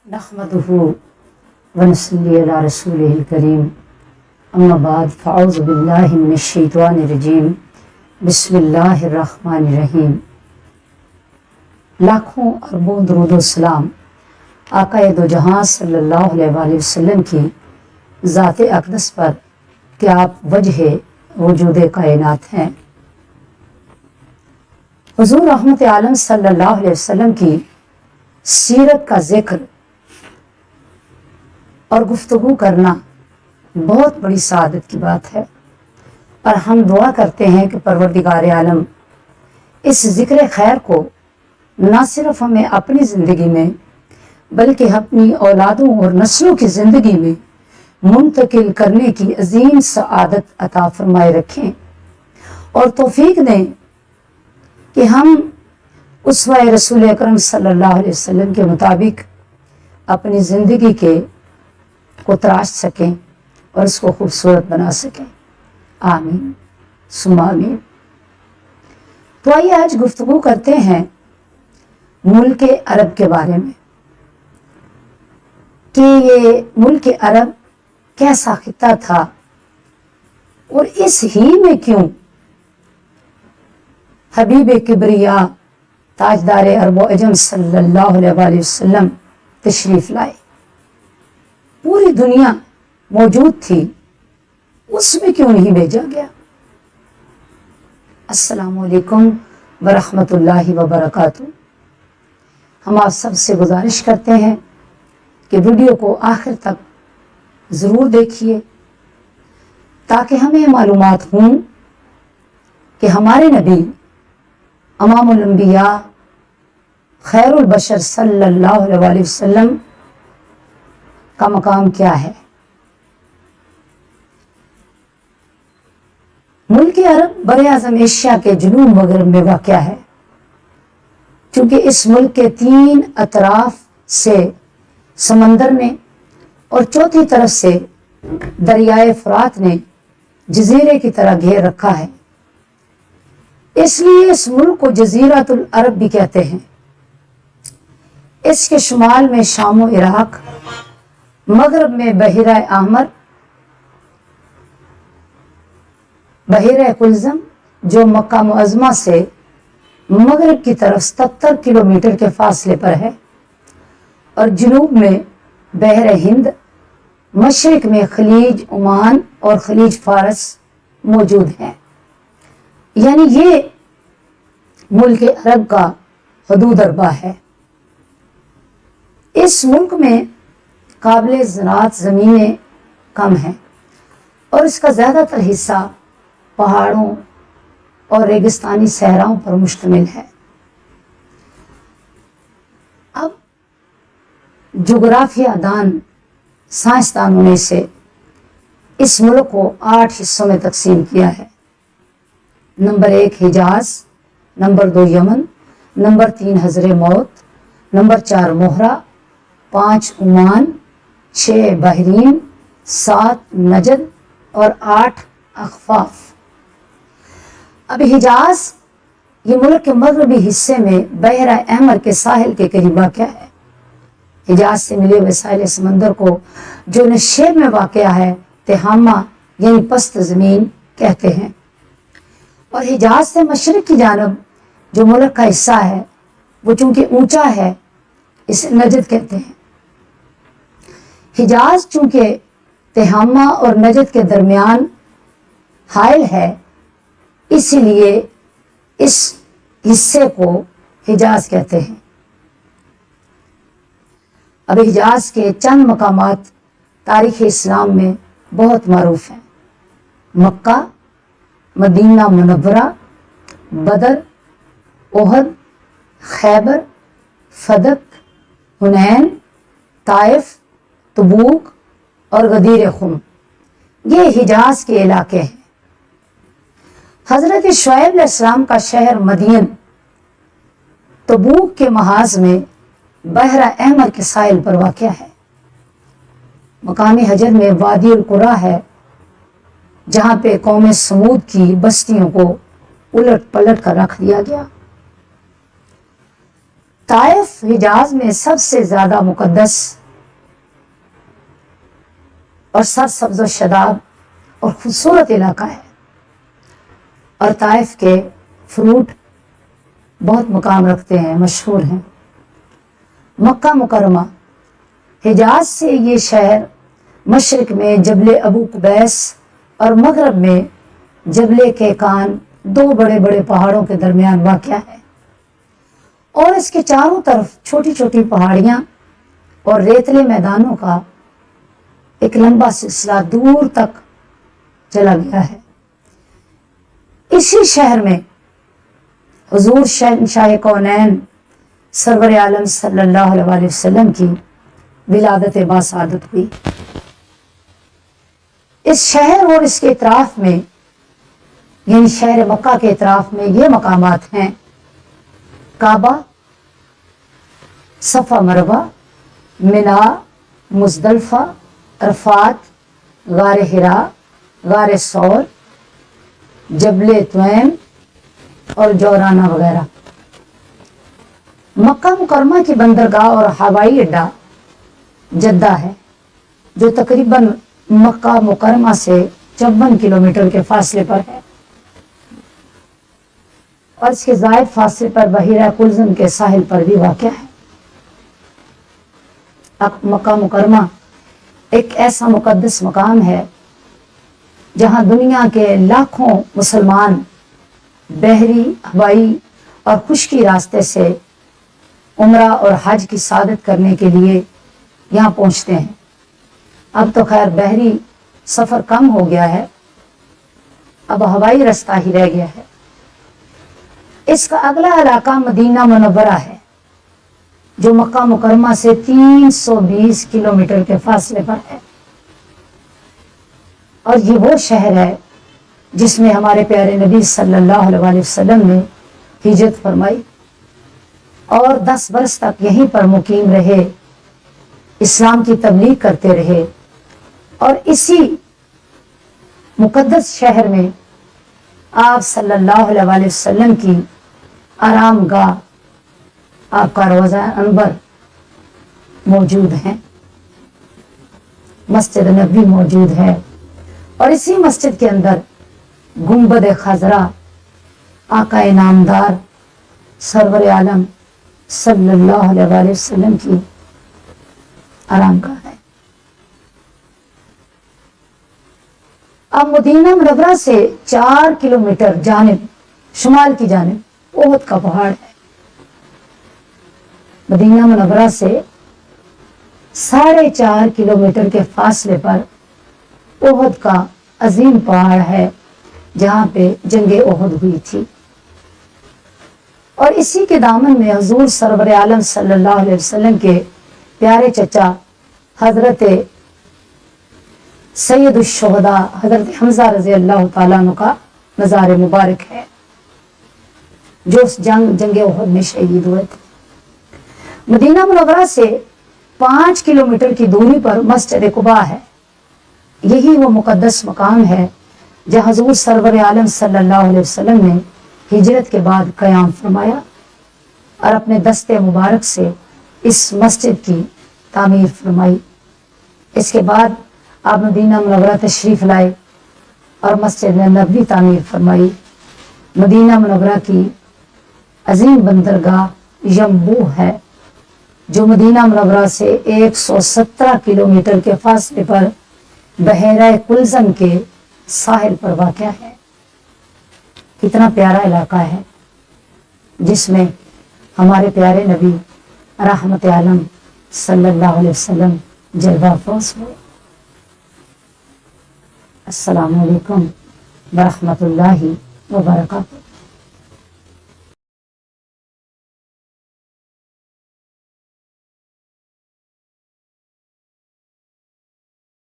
नहमदुहु व नसल्ली अला रसूलिहिल करीम अम्मा बाद फ़अऊज़ु बिल्लाहि मिनश शैतानिर रजीम बिस्मिल्लाहिर रहमानिर रहीम। लाखों अरबों दुरूद व सलाम आक़ाए दो जहां सल्लल्लाहु अलैहि वसल्लम की ज़ात अक़दस पर कि आप वजह वजूद कायनात हैं। हुज़ूर रहमत आलम सल्लल्लाहु अलैहि वसल्लम की सीरत का जिक्र और गुफ्तगू करना बहुत बड़ी सआदत की बात है, और हम दुआ करते हैं कि परवरदिगार आलम इस जिक्र खैर को न सिर्फ हमें अपनी ज़िंदगी में बल्कि अपनी औलादों और नस्लों की ज़िंदगी में मुंतकिल करने की अजीम सआदत अता फरमाए रखें और तौफीक दें कि हम उसवा रसूल अकरम सल्लल्लाहु अलैहि वसल्लम के मुताबिक अपनी ज़िंदगी को तराश सकें और इसको खूबसूरत बना सकें। आमीन सुम्मा आमीन। तो आइए आज गुफ्तगू करते हैं मुल्क अरब के बारे में कि ये मुल्क अरब कैसा खित्ता था और इस ही में क्यों हबीब किबरिया ताजदार अरब व अजम सल्लल्लाहु अलैहि वसल्लम तशरीफ लाए। पूरी दुनिया मौजूद थी, उसमें क्यों नहीं भेजा गया। अस्सलामु अलैकुम व रहमतुल्लाहि व बरकातुहू। हम आप सबसे गुजारिश करते हैं कि वीडियो को आखिर तक ज़रूर देखिए ताकि हमें मालूमात हों कि हमारे नबी इमामुल अंबिया खैरुल बशर सल्लल्लाहु अलैहि वसल्लम का मकाम क्या है। मुल्क अरब बर आज़म एशिया के जुनूब मगरब में वाक़या है। चूँकि इस मुल्क के 3 अतराफ से समंदर ने और चौथी तरफ से दरियाए फ़ुरात ने जजीरे की तरह घेर रखा है, इसलिए इस मुल्क को जजीरतुल अरब भी कहते हैं। इसके शुमाल में शाम व इराक, मगरब में बहिरा अहमर, बहिरा कुल्ज़म जो मक्का मुअज़्ज़मा से मगरब की तरफ 77 किलोमीटर के फासले पर है, और जुनूब में बहर हिंद, मशरिक में खलीज ओमान और खलीज फारस मौजूद हैं। यानी ये मुल्क अरब का हदूद अरबा है। इस मुल्क में काबिल ज़राअत ज़मीनें कम हैं और इसका ज़्यादातर हिस्सा पहाड़ों और रेगिस्तानी सहराओं पर मुश्तमिल है। अब जोग्राफिया दान साइंसदानों ने इसे इस मुल्क को 8 हिस्सों में तकसीम किया है। नंबर 1 हिजाज, नंबर 2 यमन, नंबर 3 हज़र मौत, नंबर 4 मोहरा, 5 ओमान, 6 बहरीन, 7 नजद और 8 अखफाफ। अब हिजाज ये मुल्क के मगरबी हिस्से में बहरा अहमर के साहिल के करीब वाक़या है। हिजाज से मिले हुए साहिल समंदर को जो नशेब में वाक़या है तिहामा यानी पस्त ज़मीन कहते हैं, और हिजाज से मशरिक की जानब जो मुल्क का हिस्सा है वो चूँकि ऊंचा है इसे नजद कहते हैं। हिजाज चूँकि तिहामा और नजद के दरमियान हाइल है, इसीलिए इस हिस्से को हिजाज कहते हैं। अब हिजाज के चंद मकामात तारीख़ इस्लाम में बहुत मारूफ हैं। मक्का, मदीना मुनव्वरा, बदर, ओहद, खैबर, फदक, हुनैन, ताइफ, तबूक और गदीर खुम, ये हिजाज के इलाके हैं। हज़रत शुएब अलैहिस्सलाम का शहर मदीन तबूक के महाज में बहरा अहमर के साहिल पर वाक़या है। मकामी हजर में वादी अल कुरा है, जहाँ पे कौम समूद की बस्तियों को उलट पलट कर रख दिया गया। طائف حجاز میں سب سے زیادہ مقدس اور سرسبز و شاداب اور خوبصورت علاقہ ہے، اور طائف کے فروٹ بہت مقام رکھتے ہیں، مشہور ہیں۔ مکہ مکرمہ، حجاز سے یہ شہر مشرق میں جبل ابو قبیس اور مغرب میں جبل کیکان، دو بڑے بڑے پہاڑوں کے درمیان واقع ہے، اور اس کے چاروں طرف چھوٹی چھوٹی پہاڑیاں اور ریتلے میدانوں کا ایک لمبا سلسلہ دور تک چلا گیا ہے۔ اسی شہر میں حضور شہنشاہ کونین سرور عالم صلی اللہ علیہ وسلم کی ولادت باسعادت ہوئی۔ اس شہر اور اس کے اطراف میں، یعنی شہر مکہ کے اطراف میں یہ مقامات ہیں: کعبہ، صفا مروہ، منا، مزدلفہ، عرفات، غار حرا، غار ثور، جبل طویم اور جورانہ وغیرہ۔ مکہ مکرمہ کی بندرگاہ اور ہوائی اڈہ جدہ ہے، جو تقریباً مکہ مکرمہ سے 54 کلومیٹر کے فاصلے پر ہے، اور اس کے زائد فاصلے پر بحیرہ قلزم کے ساحل پر بھی واقع ہے۔ مکہ مکرمہ ایک ایسا مقدس مقام ہے جہاں دنیا کے لاکھوں مسلمان بحری، ہوائی اور خشکی راستے سے عمرہ اور حج کی سعادت کرنے کے لیے یہاں پہنچتے ہیں۔ اب تو خیر بحری سفر کم ہو گیا ہے، اب ہوائی رستہ ہی رہ گیا ہے۔ اس کا اگلا علاقہ مدینہ منورہ ہے، جو مکہ مکرمہ سے 320 کلومیٹر کے فاصلے پر ہے، اور یہ وہ شہر ہے جس میں ہمارے پیارے نبی صلی اللہ علیہ وسلم نے ہجرت فرمائی اور 10 برس تک یہیں پر مقیم رہے، اسلام کی تبلیغ کرتے رہے، اور اسی مقدس شہر میں آپ صلی اللہ علیہ وسلم کی آرام گاہ، آپ کا روضہ انور موجود ہے، مسجد نبوی موجود ہے، اور اسی مسجد کے اندر گنبد خضرا آقا نامدار سرور عالم صلی اللہ علیہ وسلم کی آرام گاہ ہے۔ اب مدینہ منورہ سے 4 کلومیٹر جانب شمال کی جانب احد کا پہاڑ ہے۔ مدینہ منورہ سے 4.5 کلومیٹر کے فاصلے پر احد کا عظیم پہاڑ ہے، جہاں پہ جنگ احد ہوئی تھی، اور اسی کے دامن میں حضور سرور عالم صلی اللہ علیہ وسلم کے پیارے چچا حضرت سید الشہداء حضرت حمزہ رضی اللہ تعالیٰ عنہ کا مزار مبارک ہے، جو اس جنگ احد میں شہید ہوئے تھے۔ مدینہ منورہ سے 5 کلومیٹر کی دوری پر مسجد قباء ہے۔ یہی وہ مقدس مقام ہے جہاں حضور سرور عالم صلی اللہ علیہ وسلم نے ہجرت کے بعد قیام فرمایا اور اپنے دستے مبارک سے اس مسجد کی تعمیر فرمائی۔ اس کے بعد آپ مدینہ منورہ تشریف لائے اور مسجد نبوی تعمیر فرمائی۔ مدینہ منورہ کی عظیم بندرگاہ ینبوع ہے، جو مدینہ منورہ سے 117 کلومیٹر کے فاصلے پر بحیرہ قلزم کے ساحل پر واقع ہے۔ کتنا پیارا علاقہ ہے جس میں ہمارے پیارے نبی رحمت عالم صلی اللہ علیہ وسلم جلوہ افروز ہوئے۔ السلام علیکم ورحمۃ اللہ وبرکاتہ۔